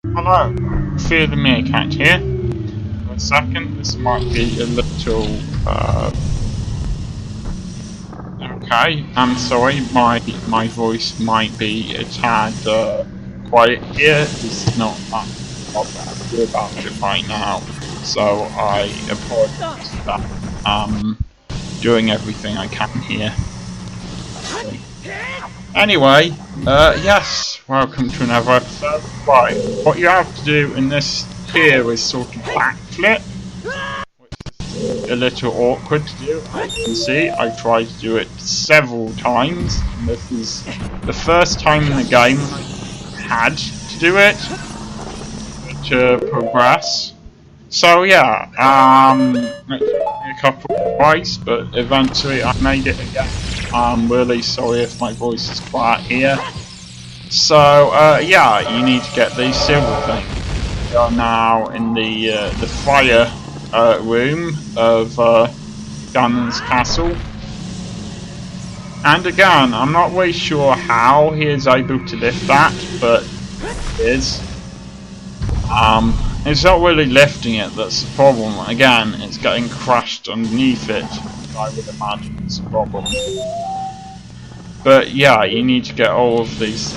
Hello, Fear the Meerkat here. For a second, this might be a little, okay, I'm sorry, my voice might be a tad, quiet here. This is not what I'm doing about it right now, so I apologize for that. Doing everything I can here. Anyway, yes, welcome to another episode. Right, what you have to do in this here is sort of backflip, which is a little awkward to do. As you can see, I've tried to do it several times, and this is the first time in the game I had to do it to progress. So yeah, it took me a couple of tries, but eventually I made it again. I'm really sorry if my voice is quiet here. So yeah, you need to get these silver things. We are now in the fire room of Ganon's castle. And again, I'm not really sure how he is able to lift that, but he is. It's not really lifting it that's the problem. Again, it's getting crushed underneath it. I would imagine it's a problem. But yeah, you need to get all of these.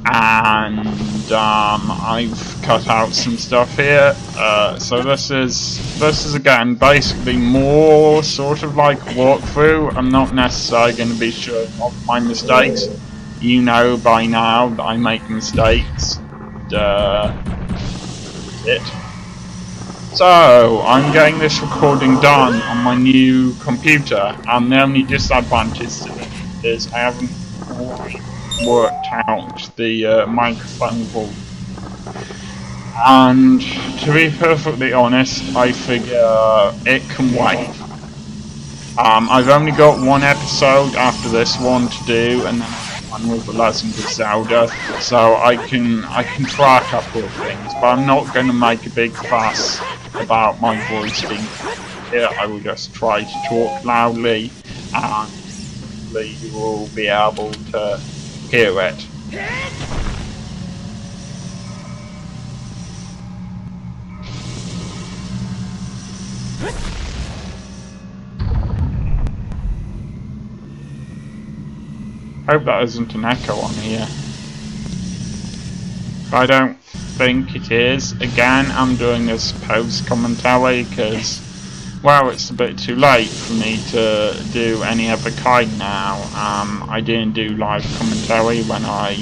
And I've cut out some stuff here. So this is again basically more sort of like walkthrough. I'm not necessarily going to be showing off my mistakes. You know by now that I make mistakes. So I'm getting this recording done on my new computer, and the only disadvantage to it is I haven't quite worked out the microphone volume. And to be perfectly honest, I figure it can wait. I've only got one episode after this one to do, and then one with the Legend of Zelda, so I can try a couple of things, but I'm not going to make a big fuss about my voice being here. I will just try to talk loudly, and hopefully you will be able to hear it. Hope that isn't an echo on here. I don't think it is. Again, I'm doing this post commentary because, well, it's a bit too late for me to do any other kind now. I didn't do live commentary when I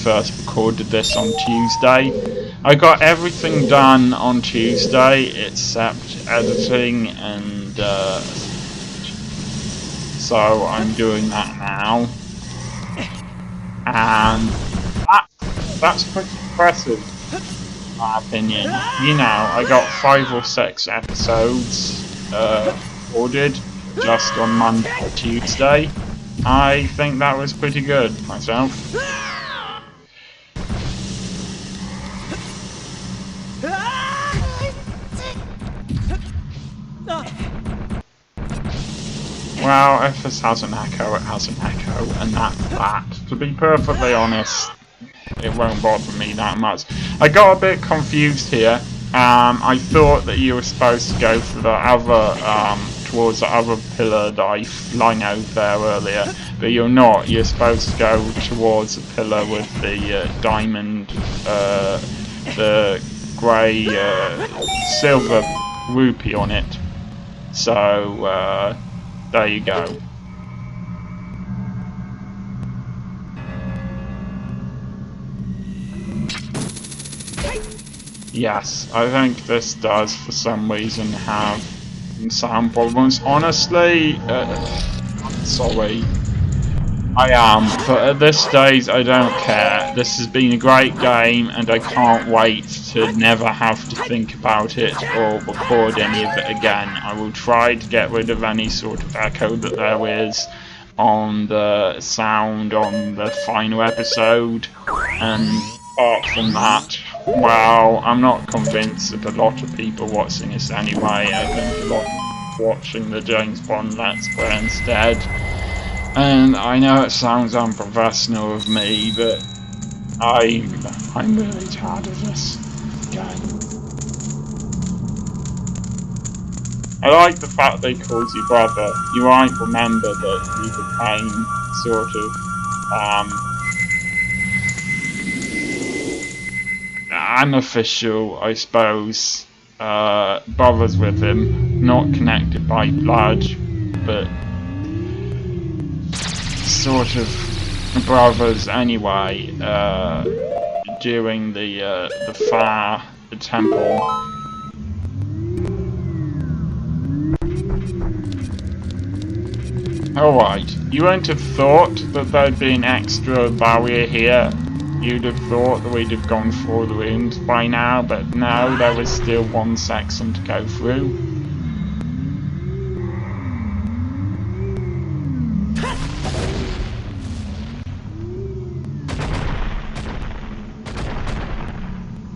first recorded this on Tuesday. I got everything done on Tuesday except editing, and so I'm doing that now. And that's pretty impressive, in my opinion. You know, I got 5 or 6 episodes recorded just on Monday or Tuesday. I think that was pretty good myself. Well, if this has an echo, it has an echo, and that's that. To be perfectly honest, it won't bother me that much. I got a bit confused here. I thought that you were supposed to go for the other, towards the other pillar that I line out there earlier, but you're not. You're supposed to go towards the pillar with the diamond, the grey, silver rupee on it. So, there you go. Yes, I think this does for some reason have some sound problems. Honestly, sorry, I am, but at this stage I don't care. This has been a great game, and I can't wait to never have to think about it or record any of it again. I will try to get rid of any sort of echo that there is on the sound on the final episode, and apart from that, well, I'm not convinced of a lot of people watching this anyway. I think a lot of people watching the James Bond Let's Play instead. And I know it sounds unprofessional of me, but I'm really tired of this game. I like the fact they called you brother. You might remember that you became sort of unofficial, I suppose, brothers with him, not connected by blood, but sort of brothers anyway. During the fair, the temple. Alright, you wouldn't have thought that there'd be an extra barrier here. You'd have thought that we'd have gone through the rooms by now, but no, there was still one section to go through.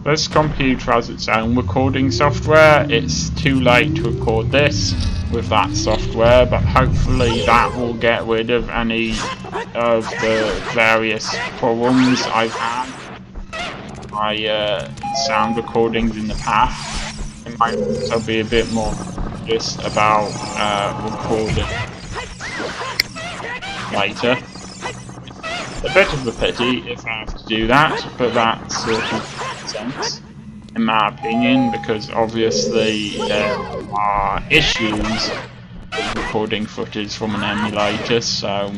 This computer has its own recording software. It's too late to record this with that software, but hopefully that will get rid of any of the various problems I've had with my sound recordings in the past. It might also be a bit more just about recording later. A bit of a pity if I have to do that, but that sort of makes sense, in my opinion, because obviously there are issues with recording footage from an emulator, so...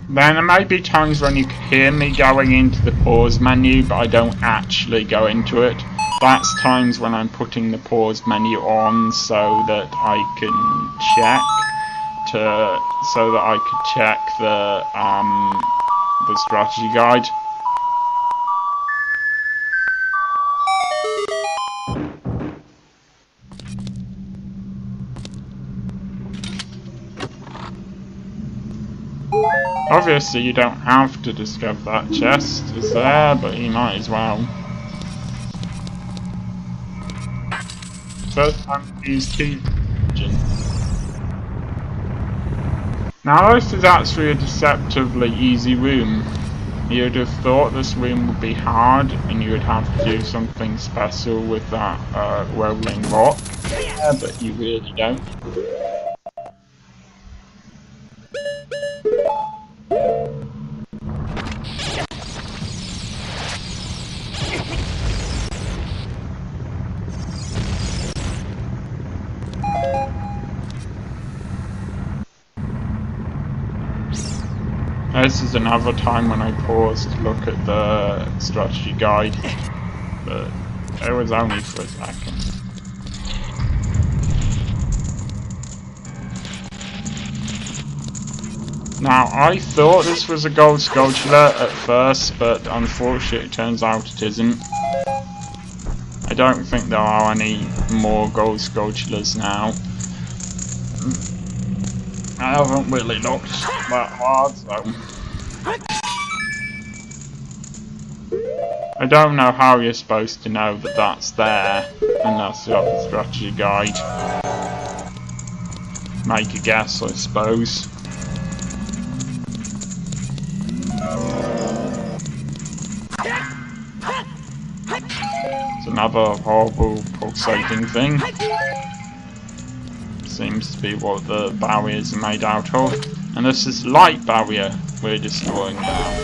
Then there may be times when you can hear me going into the pause menu, but I don't actually go into it. That's times when I'm putting the pause menu on so that I can check the strategy guide. Obviously you don't have to discover that chest is there, but you might as well. First time to use key. Now this is actually a deceptively easy room. You'd have thought this room would be hard and you would have to do something special with that rolling rock, but you really don't. This is another time when I paused to look at the strategy guide, but it was only for a second. Now, I thought this was a gold sculpture at first, but unfortunately it turns out it isn't. I don't think there are any more gold sculptures now. I haven't really looked that hard, so... I don't know how you're supposed to know that that's there, unless you have the strategy guide. Make a guess, I suppose. It's another horrible pulsating thing. Seems to be what the barriers are made out of. And this is light barrier we're destroying now.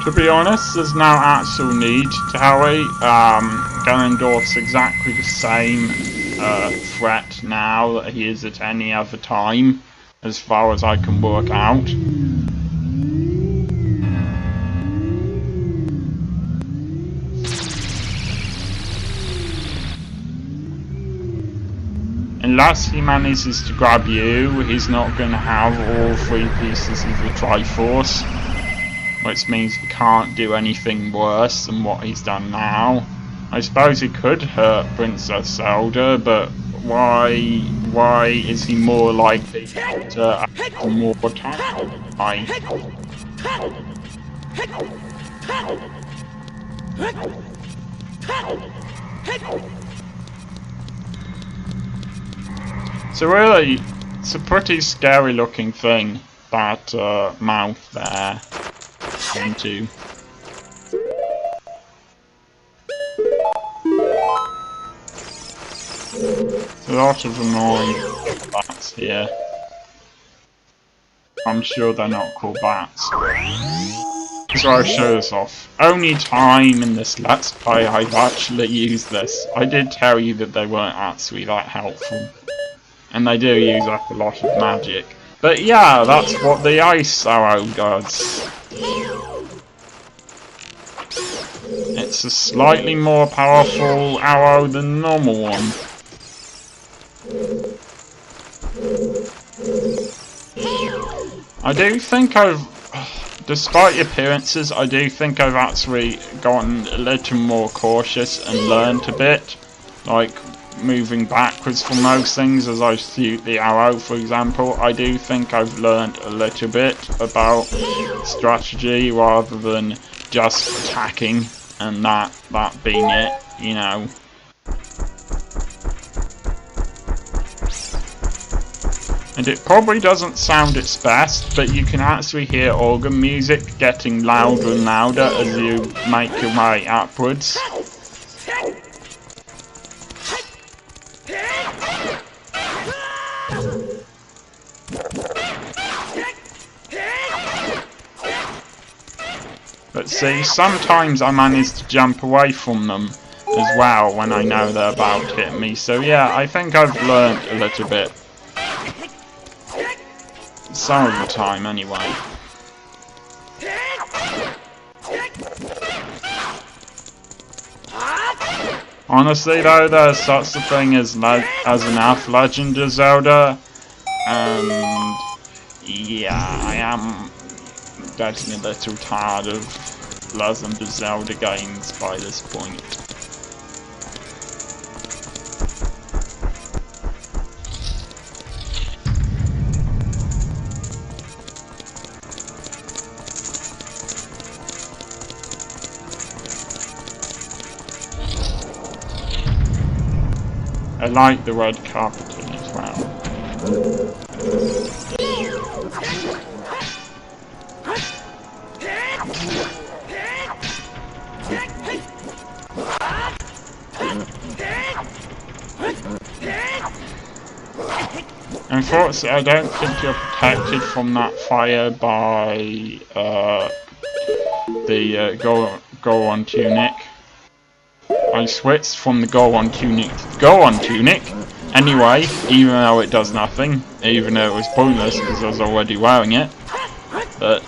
To be honest, there's no actual need to hurry. Ganondorf's exactly the same threat now that he is at any other time, as far as I can work out. unless he manages to grab you, he's not going to have all 3 pieces of the Triforce, which means he can't do anything worse than what he's done now. I suppose he could hurt Princess Zelda, but why is he more likely to have more time? So really, it's a pretty scary looking thing, that mouth there. Into. There's a lot of annoying bats here. I'm sure they're not called bats. So I'll show this off. Only time in this Let's Play I've actually used this. I did tell you that they weren't actually that helpful. And they do use up a lot of magic. But yeah, that's what the ice arrow does. It's a slightly more powerful arrow than the normal one. I do think despite the appearances, I do think I've actually gotten a little more cautious and learned a bit. Like, moving backwards from most things as I shoot the arrow, for example. I do think I've learned a little bit about strategy rather than just attacking and that being it, you know. And it probably doesn't sound its best, but you can actually hear organ music getting louder and louder as you make your way upwards. But see, sometimes I manage to jump away from them as well when I know they're about to hit me. So yeah, I think I've learned a little bit. Some of the time, anyway. Honestly though, there's such a thing as an F Legend of Zelda, and yeah, I am getting a little tired of Legend of Zelda games by this point. I like the red carpeting as well. Unfortunately, I don't think you're protected from that fire by the Goron tunic. I switched from the Goron tunic to the Goron tunic anyway, even though it does nothing, even though it was pointless because I was already wearing it. But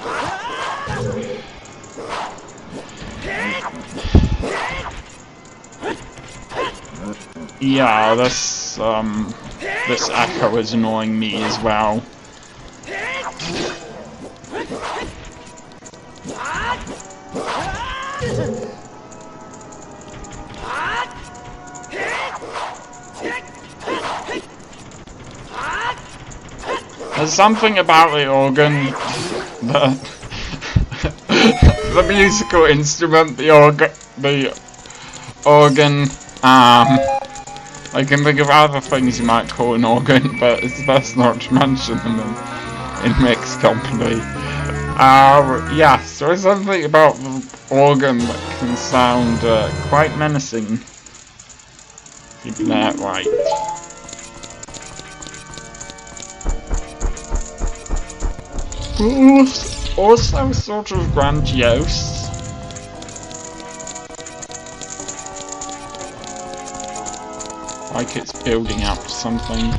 yeah, this echo is annoying me as well. There's something about the organ, the musical instrument, the organ, I can think of other things you might call an organ, but it's best not to mention them in mixed company. Yes, there is something about the organ that can sound quite menacing, if you get that right. Also sort of grandiose. Like it's building up to something.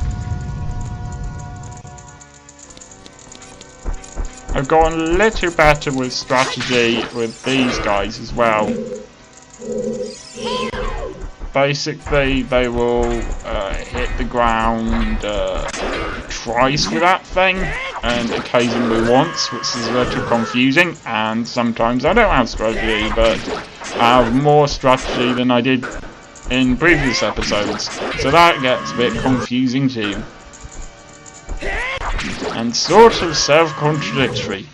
I've gotten a little better with strategy with these guys as well. Basically, they will hit the ground twice with that thing, and occasionally once, which is a little confusing, and sometimes I don't have strategy, but I have more strategy than I did in previous episodes, so that gets a bit confusing too. And sort of self-contradictory.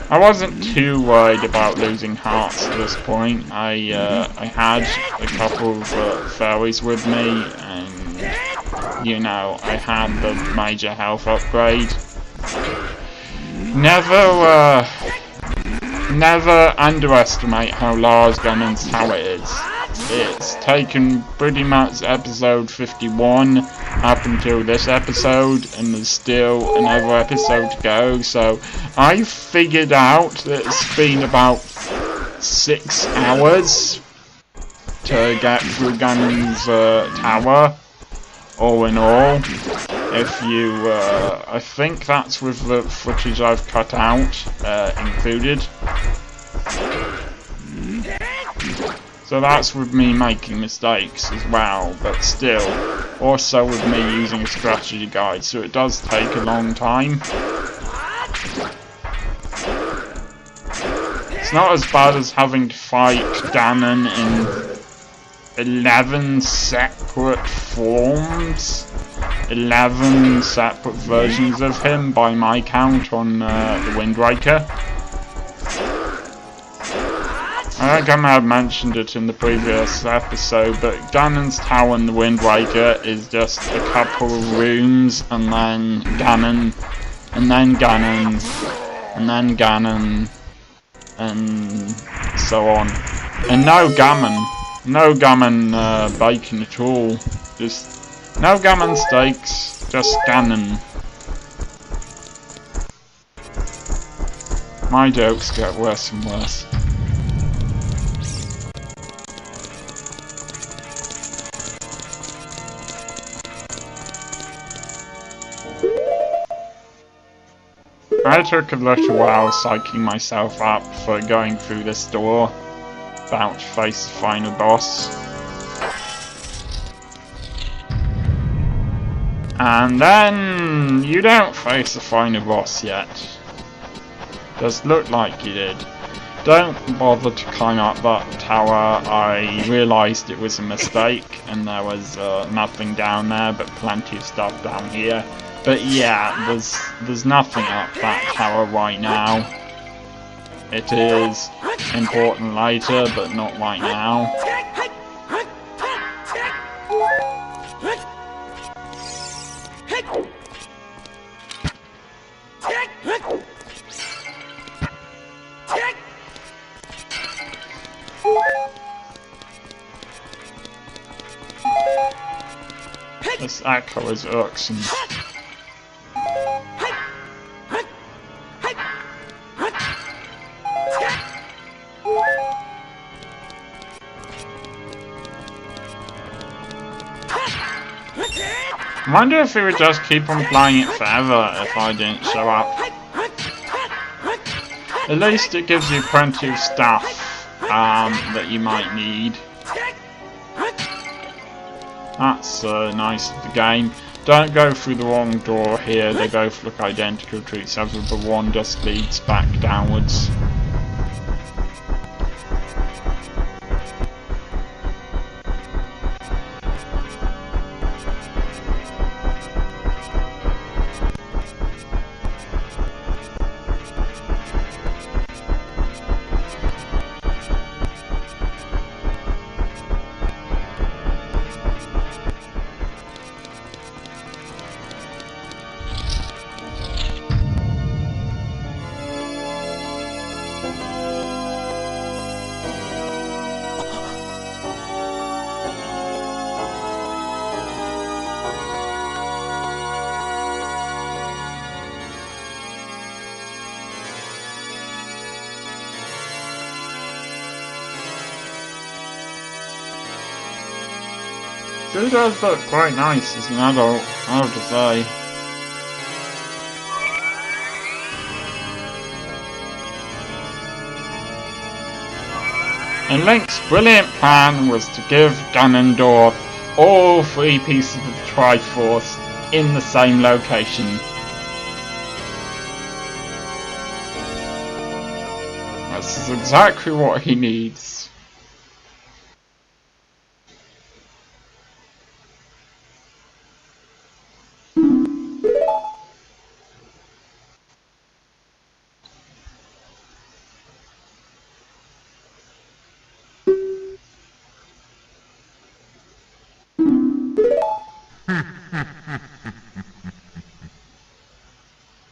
I wasn't too worried about losing hearts at this point. I had a couple of fairies with me, and you know, I had the major health upgrade. Never underestimate how large Ganon's tower is. It's taken pretty much episode 51 up until this episode, and there's still another episode to go, so I figured out that it's been about 6 hours to get through Ganon's tower, all in all. If you, I think that's with the footage I've cut out included. So that's with me making mistakes as well, but still, also with me using a strategy guide, so it does take a long time. It's not as bad as having to fight Ganon in 11 separate forms, 11 separate versions of him by my count on the Wind Waker. I think I may have mentioned it in the previous episode, but Ganon's tower in the Wind Waker is just a couple of rooms, and then Ganon, and then Ganon, and then Ganon, and so on. And no gammon bacon at all. Just no gammon steaks, just Ganon. My jokes get worse and worse. I took a little while psyching myself up for going through this door, about to face the final boss. And then you don't face the final boss yet. Does look like you did. Don't bother to climb up that tower. I realised it was a mistake and there was nothing down there but plenty of stuff down here. But yeah, there's nothing up that tower right now. It is important later, but not right now. This echo is irksome. I wonder if it would just keep on playing it forever if I didn't show up. At least it gives you plenty of stuff that you might need. That's nice of the game. Don't go through the wrong door here, they both look identical to each other, but one just leads back downwards. He does look quite nice as an adult, I have to say. And Link's brilliant plan was to give Ganondorf all 3 pieces of the Triforce in the same location. This is exactly what he needs.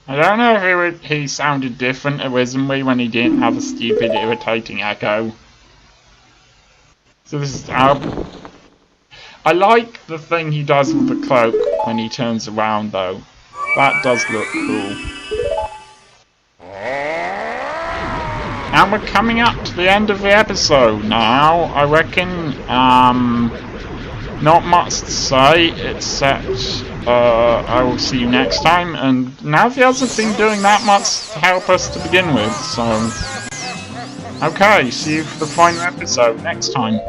I don't know if he sounded different originally when he didn't have a stupid, irritating echo. So this is how... I like the thing he does with the cloak when he turns around though. That does look cool. And we're coming up to the end of the episode now. I reckon, not much to say, except I will see you next time, and neither of us have been doing that much to help us to begin with, so... Okay, see you for the final episode next time.